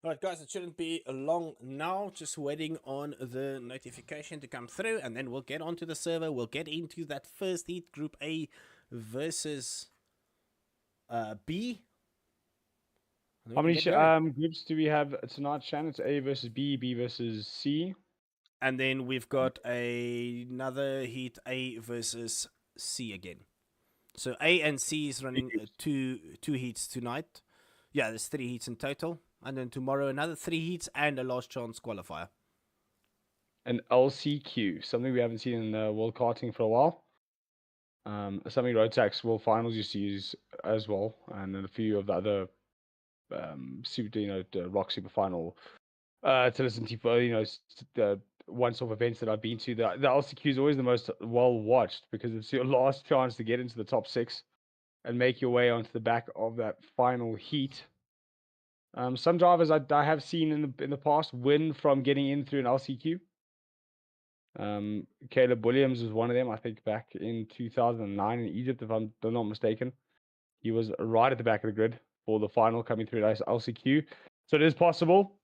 Speaker 1: Alright guys, it shouldn't be long now, just waiting on the notification to come through, and then we'll get onto the server. We'll get into that first heat, Group A versus B.
Speaker 2: How many groups do we have tonight, Shan? It's A versus B, B versus C.
Speaker 1: And then we've got another heat, A versus C again. So A and C is running two heats tonight. Yeah, there's 3 heats in total. And then tomorrow another 3 heats and a last chance qualifier.
Speaker 2: An LCQ, something we haven't seen in World Karting for a while. Something Rotax World Finals used to use as well, and then a few of the other Rock Super Final, Tillerson T4, once-off events that I've been to. The LCQ is always the most well-watched because it's your last chance to get into the top 6 and make your way onto the back of that final heat. Some drivers I have seen in the past win from getting in through an LCQ. Caleb Williams was one of them, I think, back in 2009 in Egypt, if I'm not mistaken. He was right at the back of the grid for the final coming through LCQ. So it is possible,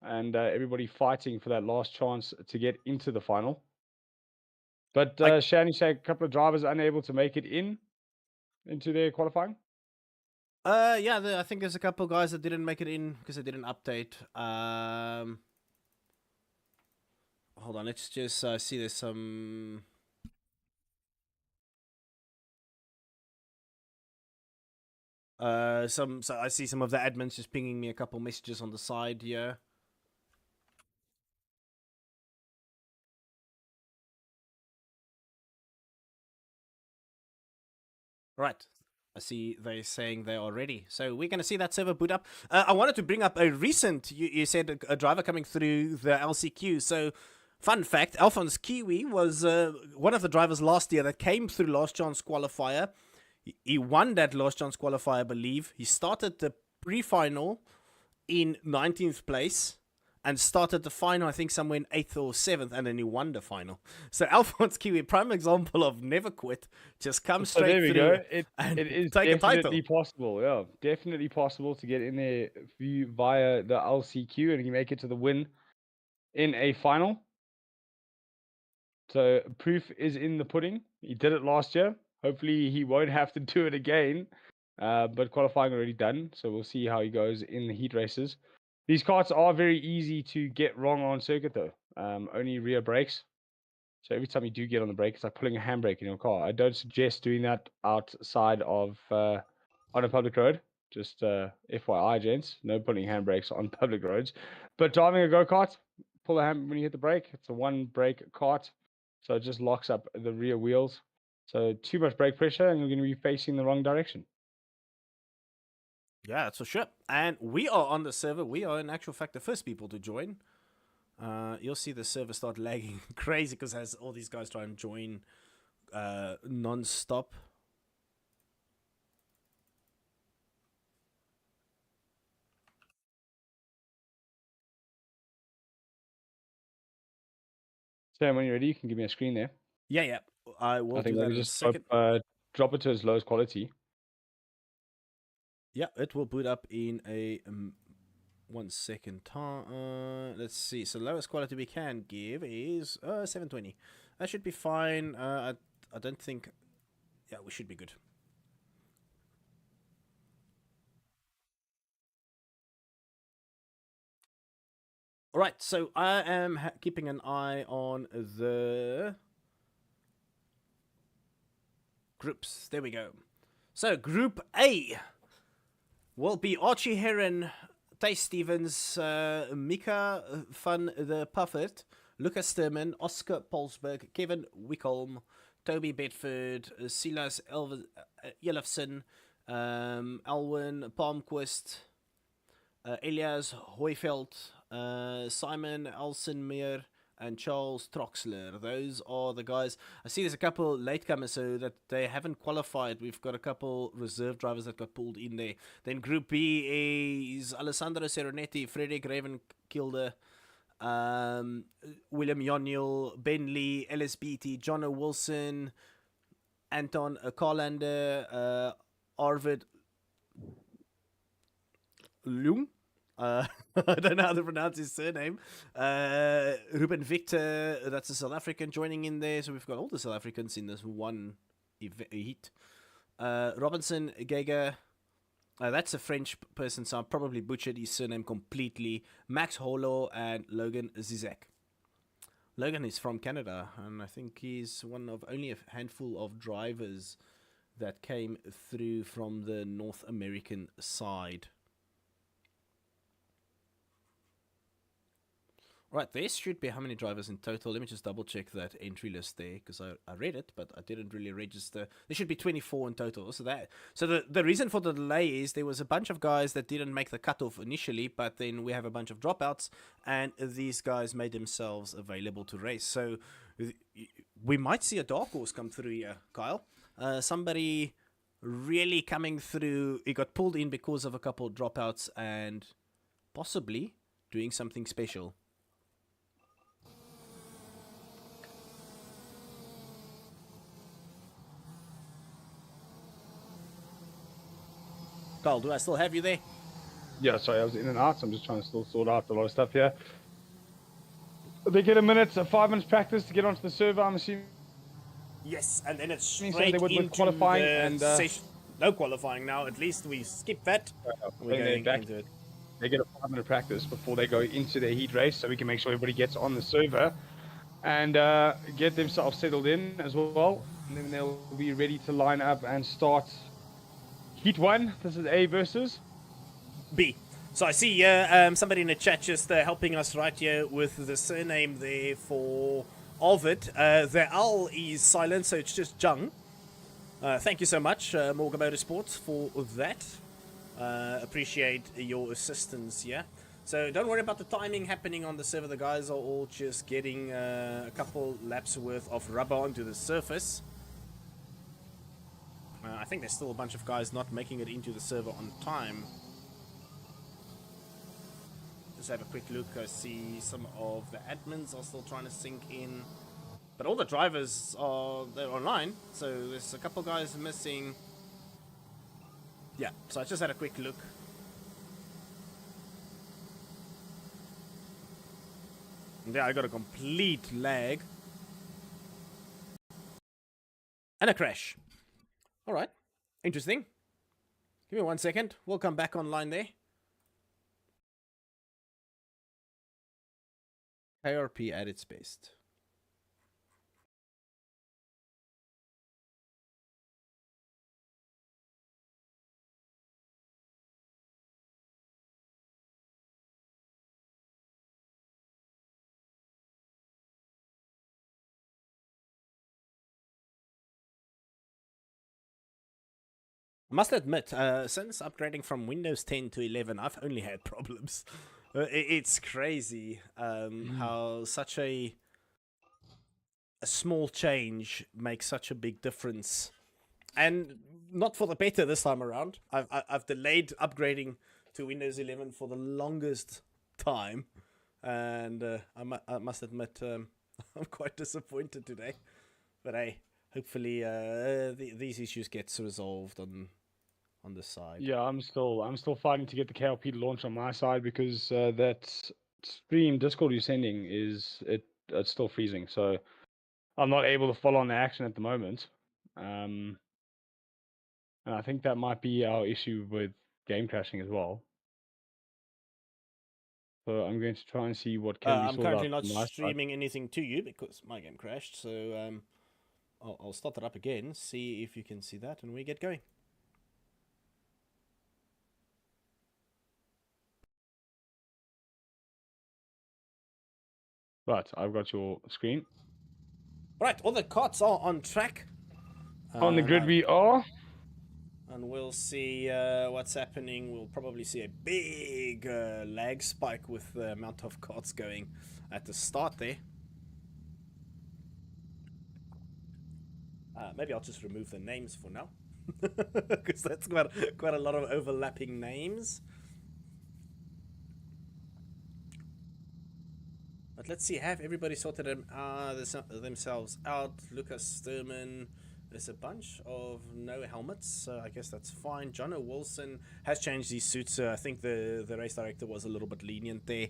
Speaker 2: and everybody fighting for that last chance to get into the final. But Shan, you say a couple of drivers unable to make it into their qualifying?
Speaker 1: Yeah, I think there's a couple guys that didn't make it in because they didn't update. Hold on, let's just see. There's some. So I see some of the admins just pinging me a couple messages on the side here. Right. I see they're saying they are ready. So we're going to see that server boot up. I wanted to bring up a recent, you said a driver coming through the LCQ. So fun fact, Alphonse Kiwi was one of the drivers last year that came through last chance qualifier. He won that last chance qualifier, I believe. He started the pre-final in 19th place and started the final, I think, somewhere in 8th or 7th, and then he won the final. So Alphonse Kiwi, prime example of never quit, just come straight through.
Speaker 2: There we go. It is definitely possible, yeah. Definitely possible to get in there via the LCQ, and you make it to the win in a final. So proof is in the pudding. He did it last year. Hopefully he won't have to do it again. But qualifying already done, so we'll see how he goes in the heat races. These karts are very easy to get wrong on circuit though. Only rear brakes. So every time you do get on the brake, it's like pulling a handbrake in your car. I don't suggest doing that outside of on a public road. Just FYI, gents, no pulling handbrakes on public roads. But driving a go-kart, pull the hand when you hit the brake. It's a one brake kart, so it just locks up the rear wheels. So too much brake pressure, and you're going to be facing the wrong direction.
Speaker 1: Yeah, that's for sure. And we are on the server. We are, in actual fact, the first people to join. You'll see the server start lagging crazy because as all these guys try and join non-stop.
Speaker 2: So when you're ready, you can give me a screen there.
Speaker 1: Yeah, yeah. I will
Speaker 2: I think
Speaker 1: do that
Speaker 2: maybe
Speaker 1: in a
Speaker 2: just
Speaker 1: second.
Speaker 2: drop it to its lowest quality.
Speaker 1: Yeah, it will boot up in a 1 second time. Let's see. So lowest quality we can give is 720. That should be fine. I don't think. Yeah, we should be good. All right. So I am keeping an eye on the groups. There we go. So Group A will be Archie Heron, Tay Stevens, Mika van der Puffert, Lucas Sturman, Oscar Polsberg, Kevin Wickholm, Toby Bedford, Silas Elefson, Alwyn Palmquist, Elias Hoyfeld, Simon Alsenmeer, and Charles Troxler. Those are the guys. I see there's a couple latecomers, so that they haven't qualified. We've got a couple reserve drivers that got pulled in there. Then Group B is Alessandro Seronetti, Frederick Ravenkilde, William Yoniel, Ben Lee, LSBT, John Wilson, Anton Carlander, Arvid Lung. I don't know how to pronounce his surname. Ruben Victor, that's a South African joining in there. So we've got all the South Africans in this one heat. Robinson Geiger, that's a French person, so I probably butchered his surname completely. Max Holo and Logan Zizek. Logan is from Canada, and I think he's one of only a handful of drivers that came through from the North American side. Right, there should be how many drivers in total. Let me just double check that entry list there, because I read it, but I didn't really register. There should be 24 in total. So the reason for the delay is there was a bunch of guys that didn't make the cutoff initially, but then we have a bunch of dropouts, and these guys made themselves available to race. So we might see a dark horse come through here, Kyle. Somebody really coming through. He got pulled in because of a couple of dropouts and possibly doing something special. Carl, do I still have you there?
Speaker 2: Yeah, sorry, I was in and out. So I'm just trying to still sort out a lot of stuff here. They get a 5 minutes practice to get onto the server, I'm assuming.
Speaker 1: Yes, and then it's
Speaker 2: So
Speaker 1: straight
Speaker 2: they would
Speaker 1: into
Speaker 2: with qualifying
Speaker 1: the
Speaker 2: and
Speaker 1: session. No qualifying now. At least we skip that. We're going into it.
Speaker 2: They get a 5-minute practice before they go into their heat race, so we can make sure everybody gets on the server and get themselves settled in as well. And then they'll be ready to line up and start heat 1. This is A versus
Speaker 1: B. So I see somebody in the chat just helping us right here with the surname there for Ovid. The L is silent, so it's just Jung. Thank you so much, Morgan Motorsports, for that. Appreciate your assistance here. So don't worry about the timing happening on the server. The guys are all just getting a couple laps worth of rubber onto the surface. I think there's still a bunch of guys not making it into the server on time. Just have a quick look. I see some of the admins are still trying to sync in. But all the drivers they're online, so there's a couple guys missing. Yeah, so I just had a quick look. And yeah, I got a complete lag. And a crash. Alright, interesting. Give me 1 second, we'll come back online there. KRP at its best. I must admit, since upgrading from Windows 10 to 11, I've only had problems. It's crazy how such a small change makes such a big difference. And not for the better this time around. I've delayed upgrading to Windows 11 for the longest time. And I must admit, I'm quite disappointed today. But hey, hopefully these issues get resolved on the side.
Speaker 2: Yeah, I'm still fighting to get the KLP to launch on my side because that stream Discord you're sending it's still freezing, so I'm not able to follow on the action at the moment. And I think that might be our issue with game crashing as well. So I'm going to try and see what can be
Speaker 1: I'm
Speaker 2: sorted
Speaker 1: currently
Speaker 2: out
Speaker 1: not
Speaker 2: from my side.
Speaker 1: streaming anything to you because my game crashed. So I'll start that up again, see if you can see that, and we get going.
Speaker 2: Right, I've got your screen.
Speaker 1: Right, all the carts are on track.
Speaker 2: On the grid we are.
Speaker 1: And we'll see what's happening. We'll probably see a big lag spike with the amount of carts going at the start there. Maybe I'll just remove the names for now, because that's quite a lot of overlapping names. But let's see, have everybody sorted themselves out? Lucas Sturman, there's a bunch of no helmets, so I guess that's fine. Jono Wilson has changed his suit, so I think the race director was a little bit lenient there,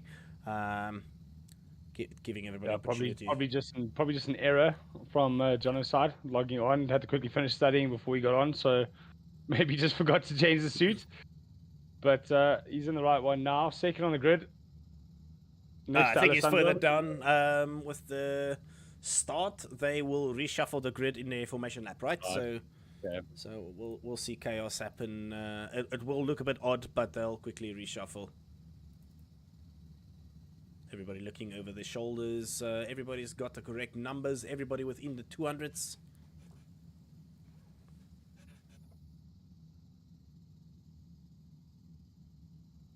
Speaker 1: giving everybody opportunity.
Speaker 2: Probably just an error from Jono's side. Logging on, had to quickly finish studying before he got on, so maybe just forgot to change the suit. But he's in the right one now. Second on the grid.
Speaker 1: I think he's further down with the start. They will reshuffle the grid in their formation lap, right? So we'll see chaos happen. It will look a bit odd, but they'll quickly reshuffle. Everybody looking over their shoulders. Everybody's got the correct numbers. Everybody within the 200s.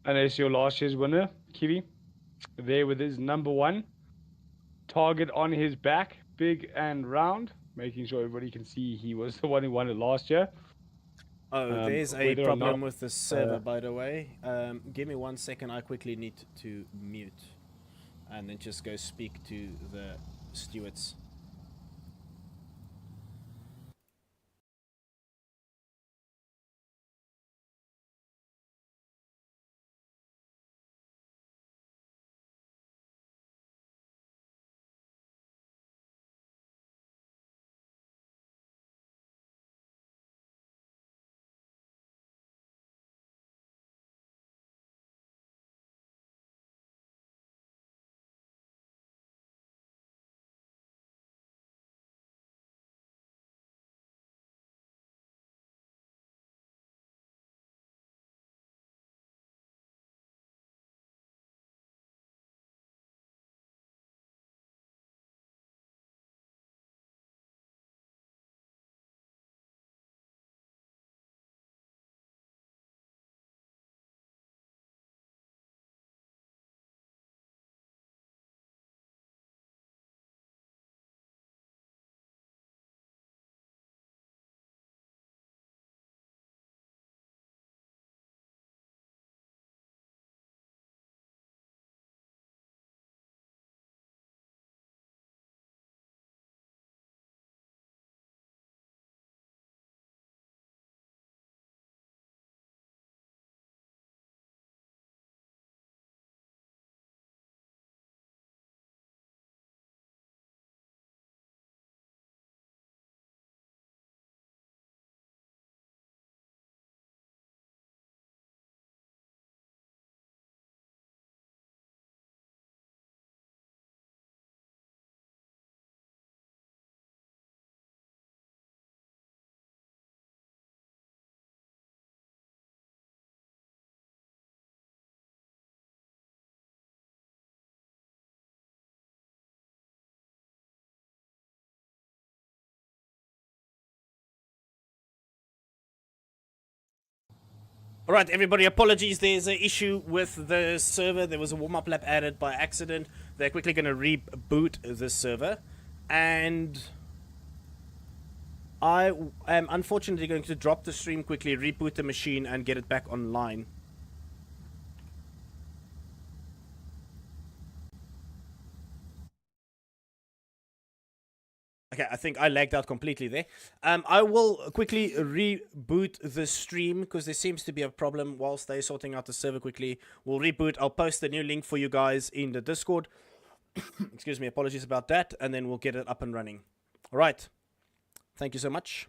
Speaker 2: And there's your last year's winner, Kiwi. There with his number 1. Target on his back, big and round. Making sure everybody can see he was the one who won it last year.
Speaker 1: Oh, there's a problem with the server, by the way. Give me 1 second. I quickly need to mute. And then just go speak to the stewards. Alright, everybody, apologies. There's an issue with the server. There was a warm-up lap added by accident. They're quickly going to reboot the server. And I am unfortunately going to drop the stream quickly, reboot the machine, and get it back online. Okay, I think I lagged out completely there. I will quickly reboot the stream because there seems to be a problem whilst they're sorting out the server quickly. We'll reboot. I'll post the new link for you guys in the Discord. Excuse me, apologies about that. And then we'll get it up and running. All right. Thank you so much.